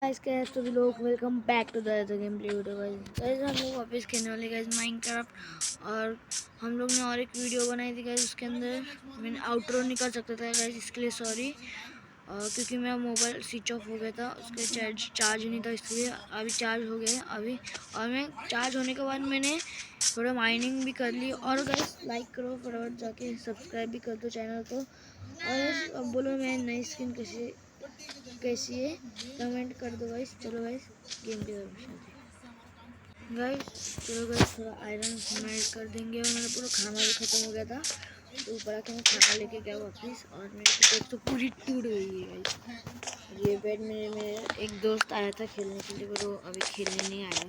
Guys कैसे सभी लोग welcome back to the game play video guys हम लोग वापस खेलने वाले गाइस माइनक्राफ्ट। और हम लोग ने और एक वीडियो बनाई थी गाइस, उसके अंदर मैंने आउटरो नहीं कर सकता था गाइस, इसके लिए सॉरी। क्योंकि मेरा मोबाइल स्विच ऑफ हो गया था, उसके चार्ज नहीं था, इसलिए अभी चार्ज हो गया है अभी। और मैं चार्ज होने के बाद मैंने थोड़ा माइनिंग भी कर ली। और गाइस लाइक करो फटाफट, जाके सब्सक्राइब भी कर दो चैनल को। और अब बोलो मैं नई स्किन कैसी है कमेंट कर दो गाइस। चलो गाइस गेम की तरफ चलते हैं गाइस। चलो गाइस थोड़ा आयरन मेल्ट कर देंगे। और मेरा पूरा खाना भी खत्म हो गया था, तो ऊपर आके मैं खाना लेके गया वापस। और मेरी पिकेक्स तो पूरी टूट गई है गाइस। ये बेड मेरे एक दोस्त आया था खेलने के लिए, पर वो अभी खेलने नहीं आया,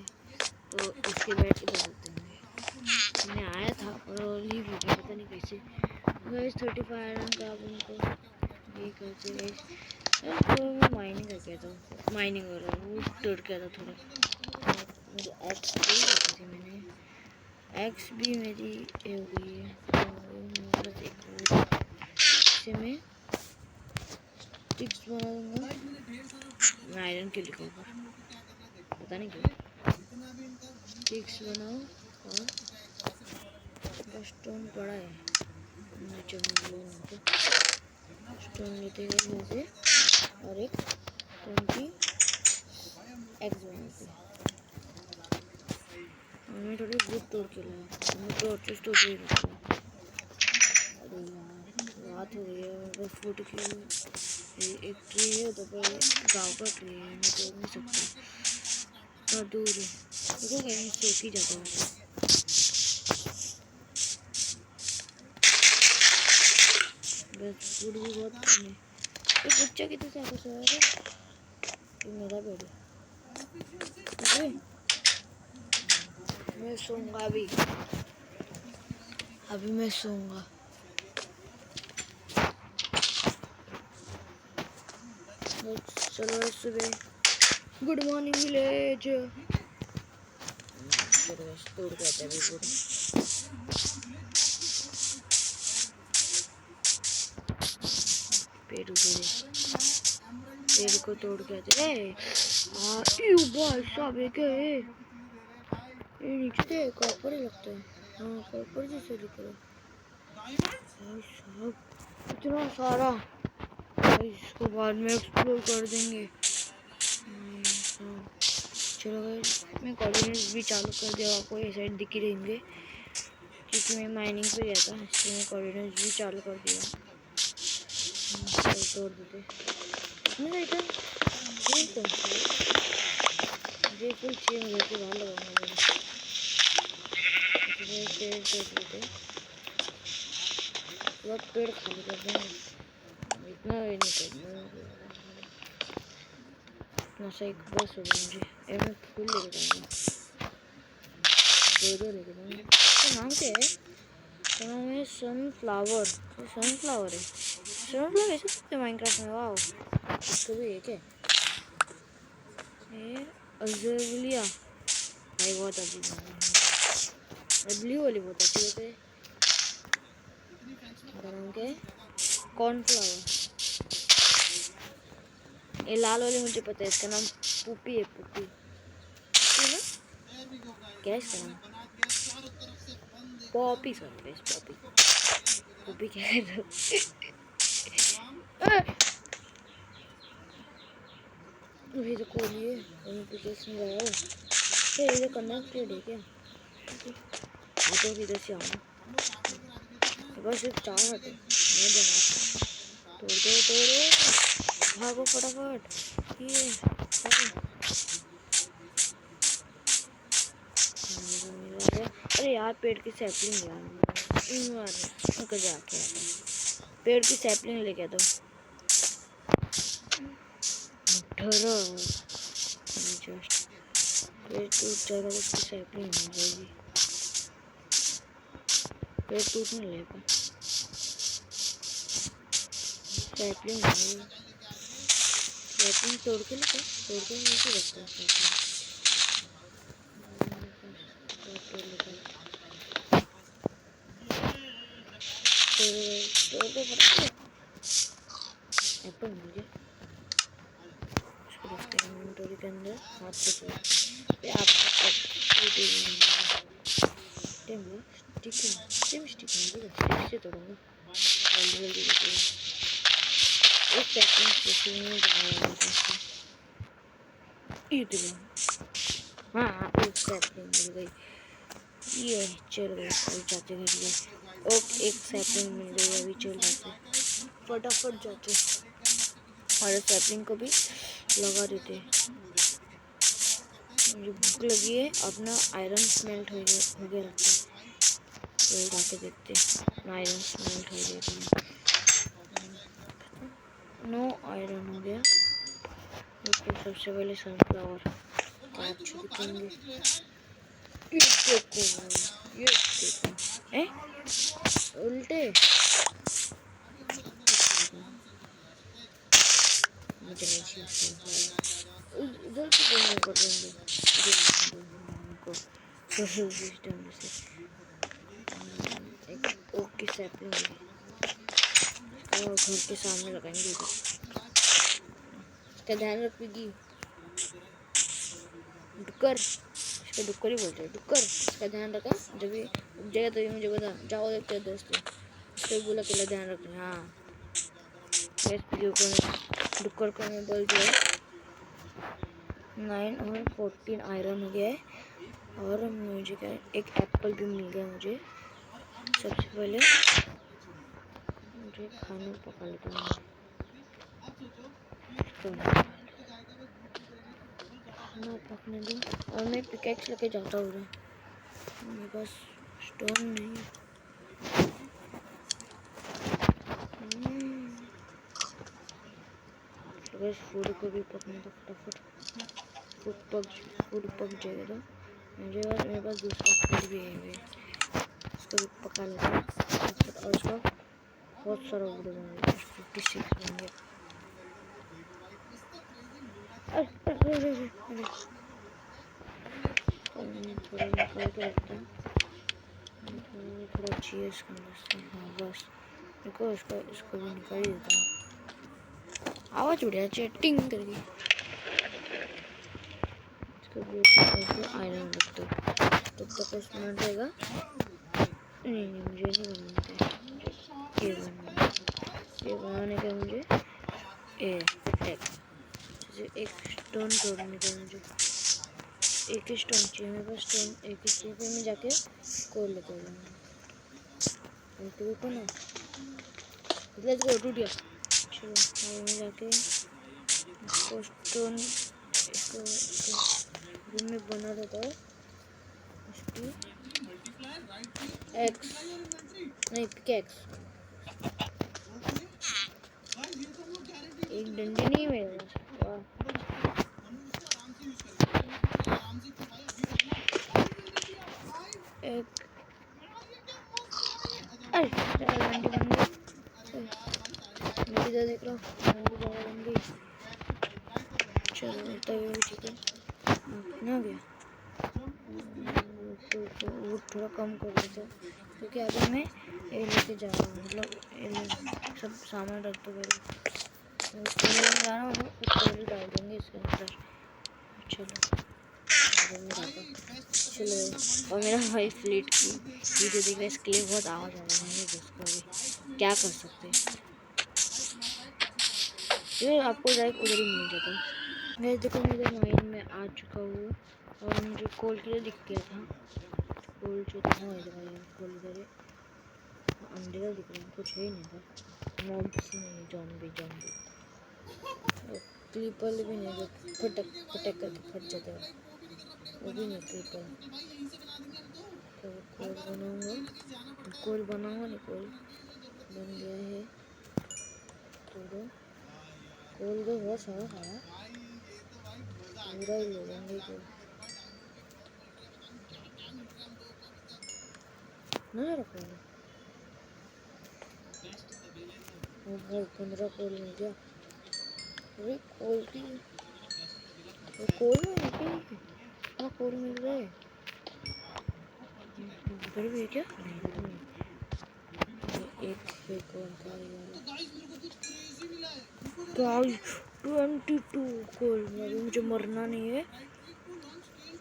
तो इसके बेड की बदलते हैं। मैं आया था और वो लीव हो गया, पता नहीं कैसे गाइस। 35 आयरन का अब उनको ये करते गाइस। तो मैं माइनिंग कर गया था, माइनिंग हो रहा वो टूट गया था थोड़ा। मुझे एक्स भी रखी थी मैंने, एक्स भी मेरी हो गई है, तो बस एक से मैं स्टिक्स बना दूँगा। मैं आयरन क्यों लिखा ऊपर, पता नहीं क्यों। स्टिक्स बनाओ और स्टोन पड़ा है नीचे में, स्टोन लेते गए वैसे। और एक स्टोन की एग्स बनाते हैं। मैं थोड़ी वुड तोड़ के लाया, मैं टॉर्चेस तोड़ के रखा। अरे यार रात हो गई है, बस फूट की एक ट्री है, तो पर गाँव का ट्री है, मैं तोड़ नहीं सकता, और दूर है। देखो कहीं सूख ही जाता है। बस फूड भी बहुत कम है। ये बच्चा कितने से आता सो रहा है, ये मेरा बेड है। मैं सोऊंगा अभी मैं सोऊंगा। चलो सुबह गुड मॉर्निंग विलेज। चलो तोड़ के आते हैं अभी पूरा। पेड़ को तोड़ के आते हैं। भाई साहब ये नीचे कॉपर ही लगता है। हाँ कॉपर जैसे दिख रहा है भाई साहब, इतना सारा। इसको बाद में एक्सप्लोर कर देंगे। चलो गाइस मैं कोऑर्डिनेट्स भी चालू कर दिया, आपको ये साइड दिख ही रहेंगे, क्योंकि मैं माइनिंग पे गया था, इसलिए मैं कोऑर्डिनेट्स भी चालू कर दिया। तोड़ देते मुझे इधर ये कौन सी ये फुल 6 मिनट के बाद लगाऊंगा मैं। पेड़ तोड़ देते, बहुत पेड़ खाली कर देंगे, इतना ये नहीं करना। इतना सा एक बस हो गया मुझे। मैं फूल लेके जाऊँगा, दो लेके जाऊँगा। तो नाम क्या है, तो नाम है सनफ्लावर। सनफ्लावर है, सनफ्लावर ऐसे सकते माइनक्राफ्ट में। वाओ इसको भी है क्या, ये अज़ेलिया भाई बहुत अजीब है। ब्लू वाली बहुत अच्छी होती है, नाम क्या है कॉर्नफ्लावर। ये लाल वाली मुझे पता है, इसका नाम पुपी है, पुपी ना क्या है इसका नाम, पॉपी। सॉरी पॉपी, पुपी क्या है ये तो कोहली है, नोटिफिकेशन गया हो। ये तो कनेक्टेड है क्या, तो इधर से आऊँगा। बस सिर्फ 4 हटे मैं जाऊँगा। तोड़ो भागो फटाफट। ये अरे यार पेड़ की सैपलिंग यार जाके आता, पेड़ की सैपलिंग लेके आता जस्ट पेड़ टूट जाएगा तो उसकी सैपलिंग मिल जाएगी। पेड़ टूटने लगेगा, सैपलिंग तोड़ के लेकर नीचे रखता है। तोड़ के एप्पल मुझे इसको रखते हैं, के अंदर हाथ से पे आपको स्टिक से तोड़ूंगा जल्दी एक सेकंड हाँ एक सेकंड मिल गई ये चल गए अभी जाते घर ये ओके एक सेकंड मिल गई अभी चल जाते फटाफट जाते और सैपलिंग को भी लगा देते। मुझे भूख लगी है अपना आयरन स्मेल्ट हो गया लगता है तो जाके देखते ना आयरन स्मेल्ट हो गया नो आयरन हो गया। तो सबसे पहले सनफ्लावर काट छुड़केंगे ये देखो उल्टे मुझे नहीं इधर से करने को देंगे सोशल सिस्टम से एक ओके सैपलिंग और घर के सामने लगाएंगे इसका ध्यान रखेगी डुक्कर इसका डुक्कर ही बोलते हैं डुक्कर इसका ध्यान रखा जब भी उग जाएगा तो ये मुझे बता जाओ देखते हैं दोस्तों इसको बोला कि ध्यान रखना हाँ डुक्कर को मैं बोल दिया 9 और 14 आयरन हो गया है और मुझे क्या एक एप्पल भी मिल गया मुझे। सबसे पहले मुझे खाना पका लेता हूँ खाना पकने दूँ और मैं पिकैक्स लेके जाता हूँ मेरे पास स्टोन नहीं है फूड को भी पकने दो फटाफट फूड पक जाएगा तो मेरे पास दूसरा फूड भी है इसको भी पका लेते हैं और उसका बहुत सारा वुड बन गया 56 बन गया। थोड़ा निकाल के रखता हूँ थोड़ा चाहिए इसके अंदर से हाँ बस देखो इसको भी निकाल ही देता हूँ आवाज़ उड़ जाती है टिंग करके इसको आयरन रख दो तब तक उसमें रहेगा नहीं मुझे नहीं बनाना ये बनाने का मुझे एक स्टोन तोड़ने का मुझे एक ही स्टोन चाहिए मेरे पास स्टोन एक ही स्टोन पे मैं जाके कोल लेकर आऊँगा तो रुको ना लेट्स गो टूट गया चलो मैं जाके इसको स्टोन इसको रूम में बना देता हूँ इसकी एक्स नहीं पिकैक्स एक डंडी नहीं मेरे पास एक अरे डंडी बन गई इधर देख लो डंडी ज़्यादा बन गई चलो तभी भी ठीक है ना गया वो थोड़ा कम कर देते क्योंकि अभी मैं ये लेके जा रहा हूँ मतलब सब सामान रख दो पहले जा रहा हूँ पहले डाल देंगे इसके अंदर चलो और मेरा भाई फ्लीट की वीडियो देख रहा है इसके लिए बहुत आवाज़ आ रहा है दोस्तों अभी क्या कर सकते हैं ये आपको डायरेक्ट उधर ही मिल जाता है मैं देखो मेरे माइंड में आ चुका हूँ और मुझे कोल के लिए दिख गया था कोल जो था इधर कोल इधर अंधेरा दिख रहा है कुछ है ही नहीं था मॉब्स नहीं जॉम्बी क्लीपर भी नहीं जो फटक करके फट जाता है वो भी नहीं क्लीपर तो कोल बनाऊंगा नहीं कोल बन गया है थोड़ा कोल तो बहुत सारा खाया पूरा ही ले लेंगे कोल नहीं रखा वो 15 कोल मिल गया अरे कोल की कोल में हाँ कोल मिल रहा है इधर भी है क्या नहीं एक फेक बनता है गाइस 22 कोल। अभी मुझे मरना नहीं है,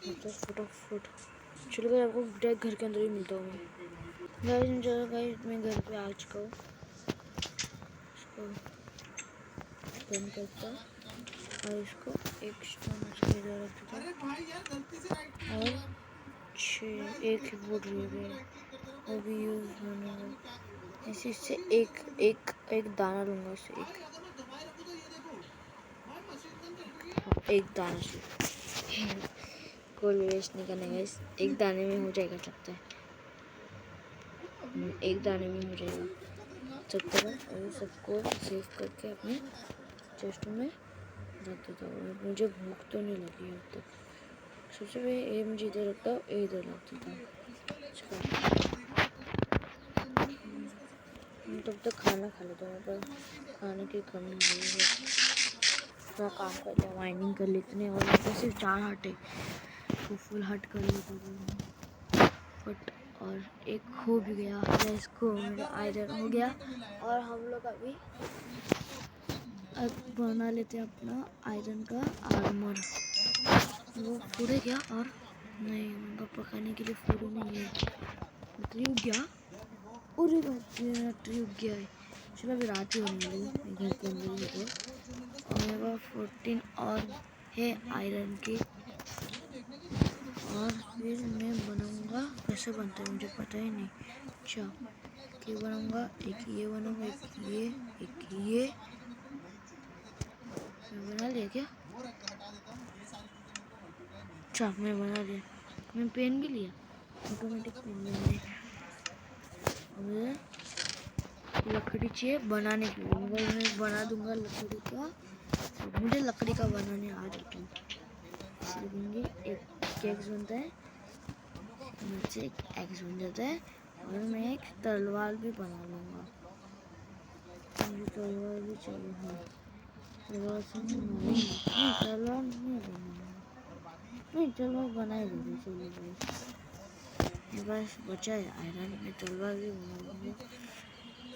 मतलब फटाफट चलो गाइस, आपको डायरेक्ट घर के अंदर ही मिलता हूँ गाइस मैं घर पे आ चुका हूँ। इसको बंद करता और इसको एक स्टोन इधर रख देता और एक ही बोर्ड रह गया, वो भी यूज होने वाला। ऐसे इससे एक दाना लूँगा, इससे एक दाना से कोई वेस्ट नहीं करना गाइस, एक दाने में हो जाएगा लगता है, एक दाने में हो जाएगा सब तरह। और सबको सेव करके अपने चेस्ट में रख देता हूँ। मुझे भूख तो नहीं लगी अब तक। सबसे पहले ये मुझे इधर रखता हूँ, ये इधर रख देता हूँ। तब तक खाना खा लेता हूँ, पर खाने की कमी नहीं है। थोड़ा काम कर लिया, माइनिंग कर लेते हैं, और यहाँ सिर्फ 4 हट है तो फुल हट कर लेता हूँ बट। और एक हो भी गया, इसको मेरा आयरन हो गया। और हम लोग अभी अब बना लेते हैं अपना आयरन का आर्मर। वो फूड है क्या? और नहीं, पापा खाने के लिए फूड नहीं है। ट्री उग गया, अरे ट्री उग गया है। चलो अभी रात ही होने वाली है, घर के अंदर ही तो। और मेरे पास 14 और है आयरन के। और फिर मैं बनाऊंगा, कैसे बनता है मुझे पता ही नहीं। अच्छा क्या बनाऊंगा, एक ये बनाऊंगा, एक ये मैं बना लिया क्या? अच्छा मैं बना लिया, मैं पेन भी लिया, ऑटोमेटिक पेन भी। अब लकड़ी चाहिए बनाने के लिए, मगर मैं बना दूंगा लकड़ी का। मुझे लकड़ी का बनाने आ जाता है, इसलिए एक एग्स बनता है, मुझसे एक एग्स बन जाता है। और मैं एक तलवार भी बना लूँगा, मुझे तलवार भी चाहिए। हाँ तलवार से नहीं, तलवार नहीं बनाऊँगा, नहीं तलवार बना ही देते। चलो भाई बस बचा है आयरन, में तलवार भी बना लूँगा।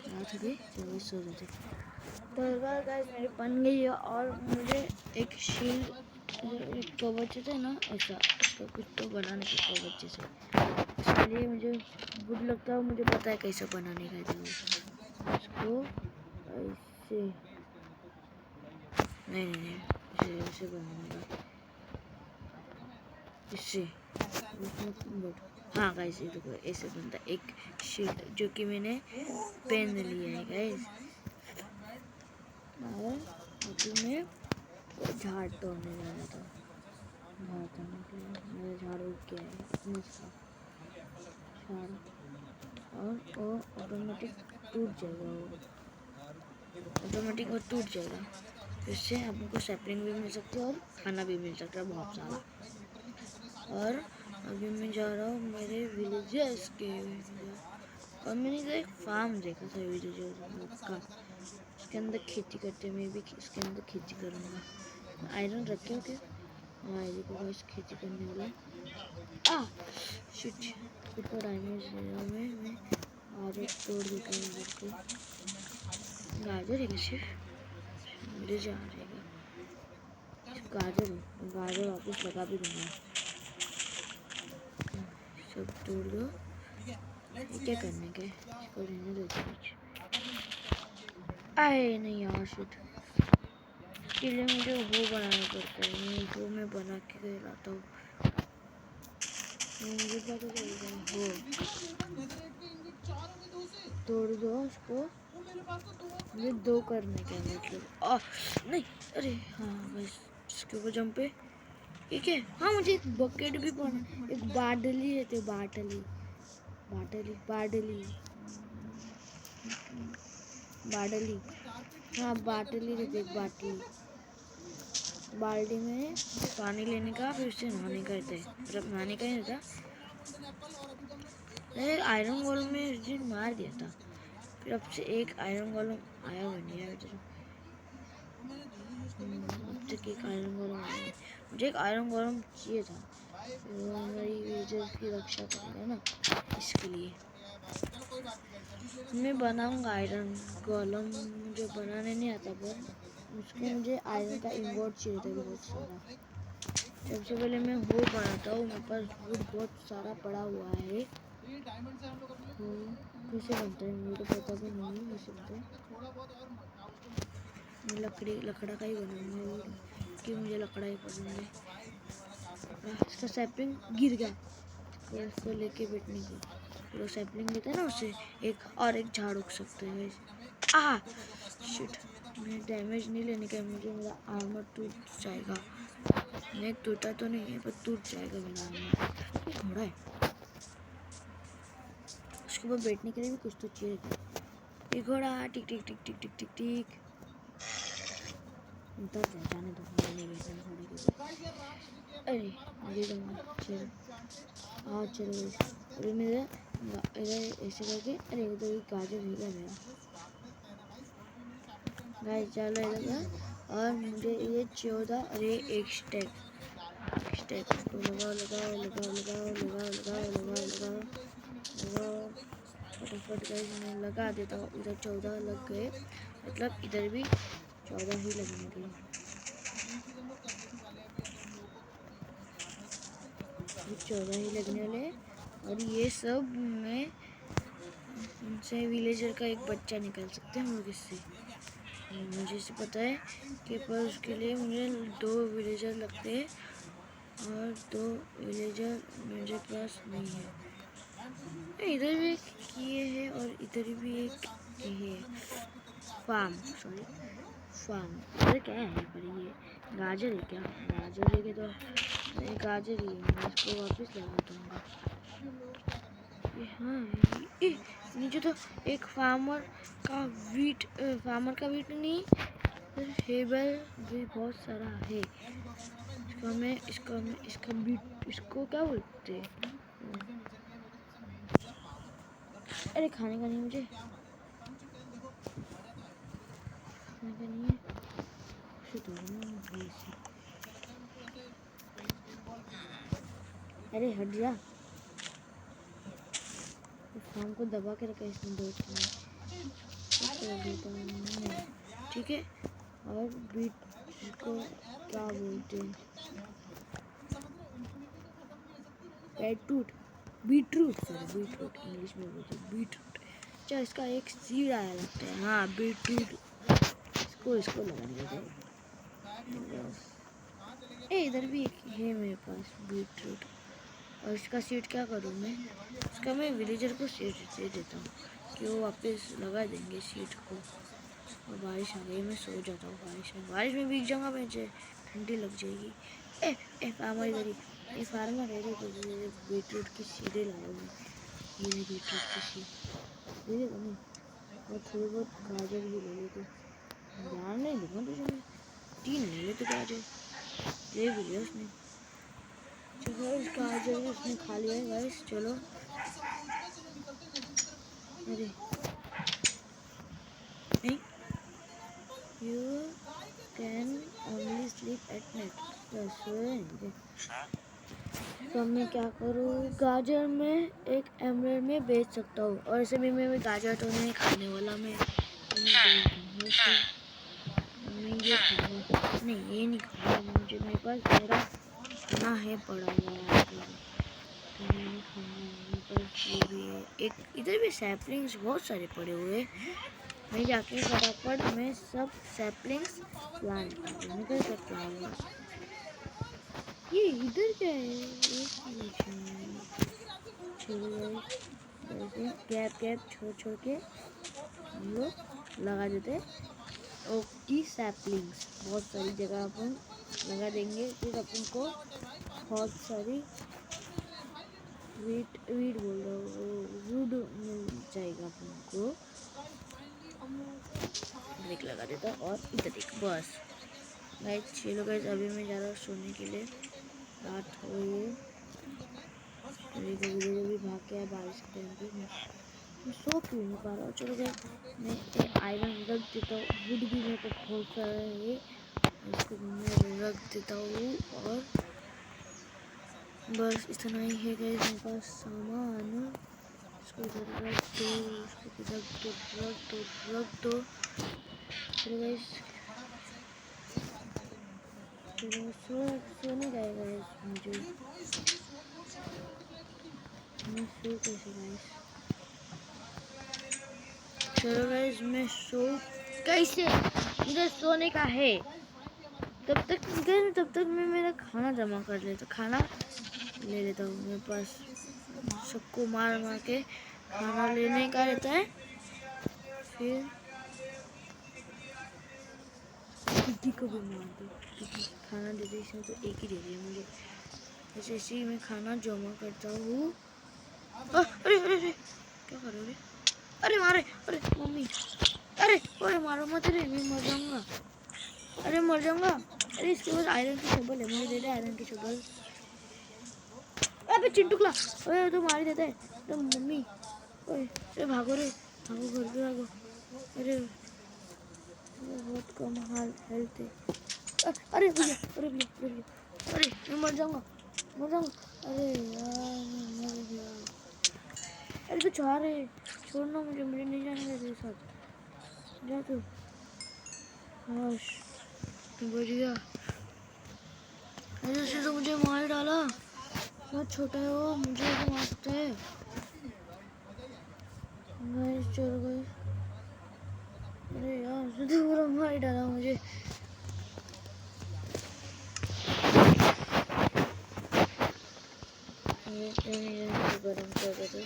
रात हो गई, चलो सो जाते। तलवार गाइस मेरी बन गई है। और मुझे एक शील्ड, एक कवच है ना ऐसा, इसका कुछ तो बनाने का कवच जैसे, इसके लिए मुझे गुड लगता है, मुझे पता है कैसे बनाने का है। इसको ऐसे नहीं ऐसे बनाऊंगा, इससे। हाँ गाइस ये देखो ऐसे बनता है एक शील्ड, जो कि मैंने पेन लिया है गाइस। और अभी मैं झाड़ तोड़ने जा रहा था, झाड़ तोड़ने के लिए मेरा झाड़ उग गया है इसका झाड़। और वो ऑटोमेटिक टूट जाएगा, वो ऑटोमेटिक वो टूट जाएगा। इससे हमको सैपलिंग भी मिल सकती है और खाना भी मिल सकता है बहुत सारा। और अभी मैं जा रहा हूँ मेरे विलेजर्स के, और मैंने एक फार्म देखा था विलेजर्स का, इसके अंदर खेती करते हैं। मैं भी इसके अंदर खेती करूँगा। आयरन रखे हो क्या? हाँ ये देखो गाइस खेती करने वाला। शिट कितना डैमेज है मैं गाजर तोड़ देता हूँ इधर को। गाजर है क्या सिर्फ? मुझे जा रहेगा गाजर है, गाजर वापस लगा भी दूँगा। सब तोड़ दो, ये क्या करने के, इसको रहने दो कुछ। आए नहीं यार शिट, इसके लिए मुझे वो बनाना पड़ता है, वो मैं बना के लाता हूँ। मुझे पता चल गया वो तोड़ दो उसको, मुझे 2 करने का मतलब। नहीं अरे हाँ बस इसके ऊपर जंप पे, ठीक है। हाँ मुझे एक बकेट भी बना, एक बाटली रहते, बाटली हाँ बाटली रहती, एक बाल्टी में पानी लेने का, फिर उससे नहाने का रहता है, मतलब नहाने का ही रहता। अरे आयरन गोलम में उस दिन मार दिया था, फिर अब से एक आयरन गोलम आया हुआ नहीं है इधर। अब तक एक आयरन गोलम आया है, मुझे एक आयरन गोलम चाहिए था, वो मेरी विलेजर्स की रक्षा करेगा ना, इसके लिए। मैं बनाऊंगा आयरन गोलम, मुझे बनाने नहीं आता, पर उसको मुझे आयरन का इंगोट चाहिए था बहुत सारा। सबसे पहले मैं वो बनाता हूँ, मेरे पास वुड बहुत सारा पड़ा हुआ है। कैसे बनता है मुझे तो पता भी नहीं है कैसे बनता है। मैं लकड़ा का ही बनाऊंगा वुड, कि मुझे लकड़ा ही पसंद है। इसका सैपलिंग गिर गया, तो इसको लेके बैठने को पूरा सैपलिंग देता है ना, उससे एक झाड़ उग सकते हैं। शिट, मैं डैमेज नहीं लेने का, मुझे मेरा आर्मर टूट जाएगा। नहीं टूटा तो नहीं है, पर टूट जाएगा मेरा आर्मर। ये घोड़ा है, उसके ऊपर बैठने के लिए भी कुछ तो चाहिए। ये घोड़ा टिक टिक टिक टिक टिक टिक टिक उतर जाए, जाने दो, नहीं बैठना घोड़े के ऊपर। अरे चलो चलो अरे मेरा इधर ऐसे करके, अरे उधर एक गाजर है क्या मेरा गाइस, चलो इधर। और मुझे ये 14 और ये एक स्टेक को लगाओ लगाओ लगाओ लगाओ लगाओ लगाओ लगाओ लगाओ लगाओ फटाफट गाइस, मैं लगा देता हूँ। इधर 14 लग गए, मतलब इधर भी 14 ही लगने के, 14 ही लगने वाले। और ये सब में से विलेजर का एक बच्चा निकाल सकते हैं हम लोग इससे। मुझे इसे पता है कि पर उसके लिए मुझे 2 विलेजर लगते हैं, और 2 विलेजर मेरे पास नहीं है। इधर भी एक ये है और इधर भी एक है फार्म। इधर क्या है, पर ये गाजर है क्या? गाजर है कि तो नहीं, गाजर ही है, मैं इसको वापस लगा दूँगा। हाँ नीचे तो एक फार्मर का वीट नहीं, हेबल भी बहुत सारा है। इसका बीट, इसको क्या बोलते हैं? अरे खाने का नहीं, मुझे खाने का नहीं है। अरे हट जा, फार्म को दबा के रखा इसने 2 ठीक है। और बीट को क्या बोलते हैं? बीटरूट इंग्लिश में बोलते हैं बीटरूट। अच्छा, इसका एक सीड आया लगता है। हाँ बीटरूट, इसको लगाने देते हैं। इधर भी एक है मेरे पास बीटरूट, और इसका सीड क्या करूँ मैं? इसका मैं विलेजर को सीड दे देता हूँ कि वो वापस लगा देंगे सीड को। और बारिश आ गई, मैं सो जाता हूँ। बारिश में भीग जाऊँगा, मुझे ठंडी लग जाएगी। फार्मर इधर ही, ये फार्मर है तो बीटरूट की सीधे लाया हूँ। ये बीटरूट की सीड दे देगा नहीं, और थोड़ी बहुत गाजर भी ले लेते। ध्यान नहीं दूँगा तुझे मैं, 3 ले लेते गाजर, ले भी लिया उसने। चलो गाजर भी उसने खा लिया है गाइस। चलो अरे नहीं, you can only sleep at night। तो मैं क्या करूँ? गाजर में एक एमराल्ड में बेच सकता हूँ, और ऐसे भी मैं गाजर तो नहीं खाने वाला, मैं ये खाऊंगा नहीं, ये नहीं खाऊंगा। मुझे मेरे पास मेरा खाना है पड़ा हुआ है, तो मैं नहीं खाऊंगा। मेरे पास ये भी है, एक इधर भी सैपलिंग्स बहुत सारे पड़े हुए हैं। मैं जाके फटाफट मैं सब सैपलिंग्स प्लांट करूँगा। ये इधर क्या है? गैप छोड़ के हम लोग लगा देते ओक की सैपलिंग्स। बहुत सारी जगह अपन लगा देंगे, फिर अपन को बहुत सारी वीट बोल रहा हूँ, वुड मिल जाएगा अपन को। ब्रेक लगा देता और इधर एक बस। गाइस चलो गाइस, अभी मैं जा रहा हूँ सोने के लिए, रात हो गई है। कभी भाग के आया बारिश के टाइम पे, मैं सो क्यों नहीं पा रहा हूँ। चलो गाइस, मैं आयरन रख देता हूँ, वुड भी मेरे को बहुत सारा है, इसको मैं रख देता हूँ। और बस इतना ही है गाइस मेरे पास सामान। इसको इधर रख दो, इसको इधर रख दो। चलो गाइस, सोने जाएगा मुझे, मैं सो कैसे गाइस? चलो गाइस, मैं सो कैसे, मुझे सोने का है। तब तक मैं मेरा खाना जमा कर लेता, खाना ले लेता हूँ। मेरे पास सबको मार के खाना लेने का रहता है। फिर किसी को भी मार दो, खाना दे दे। इसने तो एक ही दे दिया मुझे। ऐसे ऐसे ही मैं खाना जमा करता हूँ। अरे अरे अरे, क्या कर रहे हो? अरे मारे, अरे मम्मी, अरे मारो मत रे, मैं मर जाऊंगा। अरे मर जाऊंगा। अरे इसके पास आयरन की शबल है, मुझे दे दे आयरन की शबल। अबे चिंटुकला, ओए तो मार ही देता है तो मम्मी। ओए अरे भागो रे, भागो घर पे भागो। अरे बहुत कम हेल्थ है। अरे भैया, अरे भैया, अरे मैं मर जाऊंगा। अरे यार मैं मर गया। अरे तो चाह रहे, छोड़ना मुझे नहीं जाने दे तेरे साथ, जा तू। हाश, बच गया। ऐसे तो मुझे मार डाला। बहुत छोटा है वो, मुझे तो मार सकता है। चलो गए। अरे यार तो पूरा मार डाला मुझे। गरम कर देते,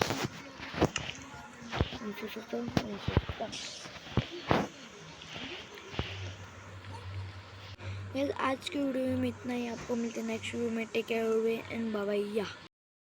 नीचे सकता हूँ। आज के वीडियो में इतना ही। आपको मिलते हैं नेक्स्ट वीडियो में। Take care and bye bye.